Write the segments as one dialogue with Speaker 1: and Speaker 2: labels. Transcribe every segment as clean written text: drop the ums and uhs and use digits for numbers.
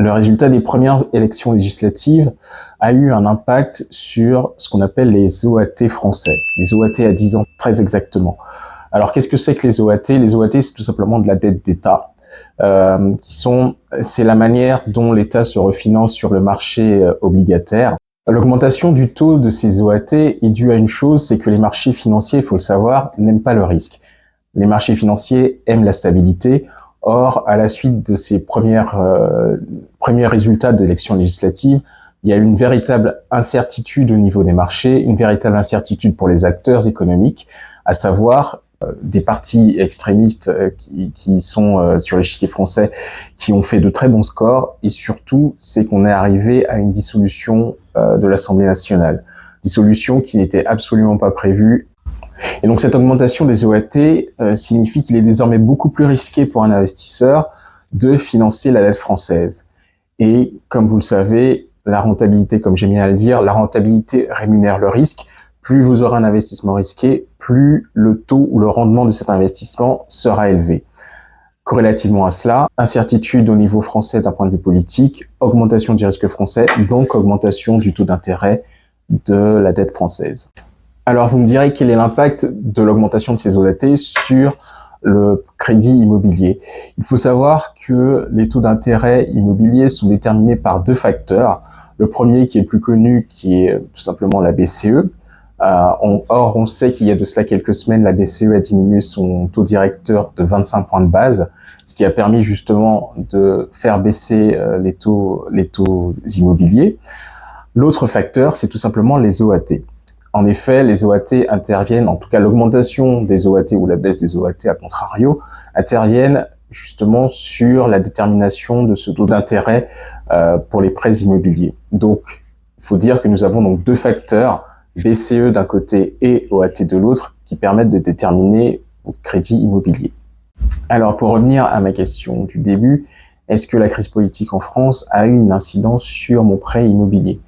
Speaker 1: Le résultat des premières élections législatives a eu un impact sur ce qu'on appelle les OAT français, les OAT à 10 ans très exactement. Alors qu'est-ce que c'est que les OAT? Les OAT, c'est tout simplement de la dette d'État, c'est la manière dont l'État se refinance sur le marché obligataire. L'augmentation du taux de ces OAT est due à une chose, c'est que les marchés financiers, il faut le savoir, n'aiment pas le risque. Les marchés financiers aiment la stabilité. Or, à la suite de ces premiers résultats d'élections législatives, il y a une véritable incertitude au niveau des marchés, une véritable incertitude pour les acteurs économiques, à savoir des partis extrémistes qui sont sur l'échiquier français, qui ont fait de très bons scores, et surtout, c'est qu'on est arrivé à une dissolution de l'Assemblée nationale. Dissolution qui n'était absolument pas prévue. Et donc cette augmentation des OAT signifie qu'il est désormais beaucoup plus risqué pour un investisseur de financer la dette française. Et comme vous le savez, la rentabilité, comme j'aime bien le dire, la rentabilité rémunère le risque. Plus vous aurez un investissement risqué, plus le taux ou le rendement de cet investissement sera élevé. Corrélativement à cela, incertitude au niveau français d'un point de vue politique, augmentation du risque français, donc augmentation du taux d'intérêt de la dette française. Alors vous me direz quel est l'impact de l'augmentation de ces OAT sur le crédit immobilier. Il faut savoir que les taux d'intérêt immobiliers sont déterminés par deux facteurs. Le premier qui est le plus connu, qui est tout simplement la BCE. Or, on sait qu'il y a de cela quelques semaines, la BCE a diminué son taux directeur de 25 points de base, ce qui a permis justement de faire baisser les taux immobiliers. L'autre facteur, c'est tout simplement les OAT. En effet, les OAT interviennent, en tout cas l'augmentation des OAT ou la baisse des OAT à contrario, interviennent justement sur la détermination de ce taux d'intérêt pour les prêts immobiliers. Donc, il faut dire que nous avons donc deux facteurs, BCE d'un côté et OAT de l'autre, qui permettent de déterminer le crédit immobilier. Alors, pour revenir à ma question du début, est-ce que la crise politique en France a eu une incidence sur mon prêt immobilier ?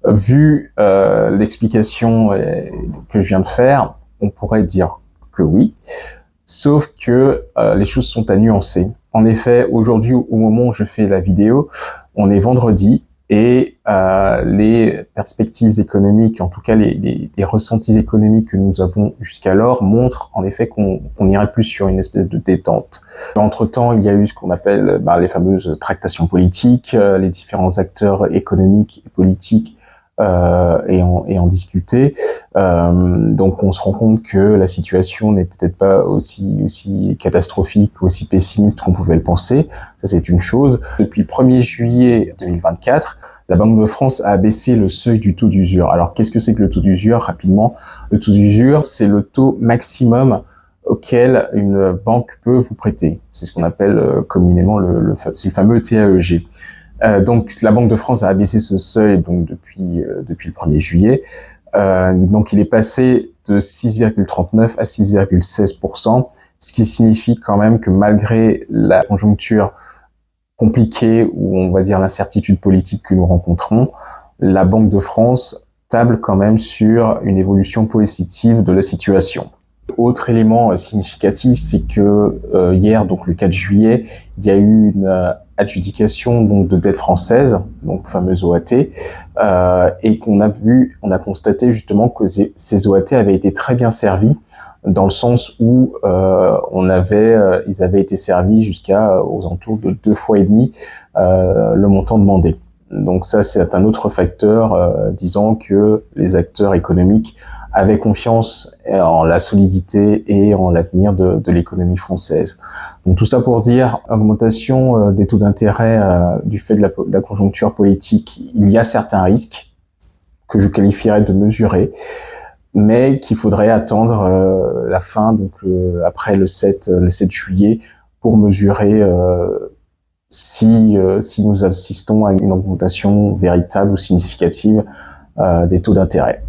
Speaker 1: Vu l'explication que je viens de faire, on pourrait dire que oui, sauf que les choses sont à nuancer. En effet, aujourd'hui, au moment où je fais la vidéo, on est vendredi et les perspectives économiques, en tout cas les ressentis économiques que nous avons jusqu'alors montrent en effet qu'on irait plus sur une espèce de détente. Entre-temps, il y a eu ce qu'on appelle les fameuses tractations politiques, les différents acteurs économiques et politiques et en discuter. Donc on se rend compte que la situation n'est peut-être pas aussi catastrophique, aussi pessimiste qu'on pouvait le penser. Ça, c'est une chose. Depuis le 1er juillet 2024, la Banque de France a abaissé le seuil du taux d'usure. Alors qu'est-ce que c'est que le taux d'usure? Rapidement, le taux d'usure, c'est le taux maximum auquel une banque peut vous prêter. C'est ce qu'on appelle communément c'est le fameux TAEG. Donc la Banque de France a abaissé ce seuil donc depuis le 1er juillet. Donc il est passé de 6,39 à 6,16%, ce qui signifie quand même que malgré la conjoncture compliquée ou on va dire l'incertitude politique que nous rencontrons, la Banque de France table quand même sur une évolution positive de la situation. Autre élément significatif, c'est que hier, donc le 4 juillet, il y a eu une adjudication donc de dette française, donc fameuse OAT, et on a constaté justement que ces OAT avaient été très bien servis, dans le sens où ils avaient été servis jusqu'à aux alentours de 2,5 fois le montant demandé. Donc ça, c'est un autre facteur disant que les acteurs économiques avaient confiance en la solidité et en l'avenir de l'économie française. Donc tout ça pour dire, augmentation des taux d'intérêt du fait de la conjoncture politique, il y a certains risques que je qualifierais de mesurés, mais qu'il faudrait attendre la fin, donc après le 7 juillet, pour mesurer si nous assistons à une augmentation véritable ou significative des taux d'intérêt.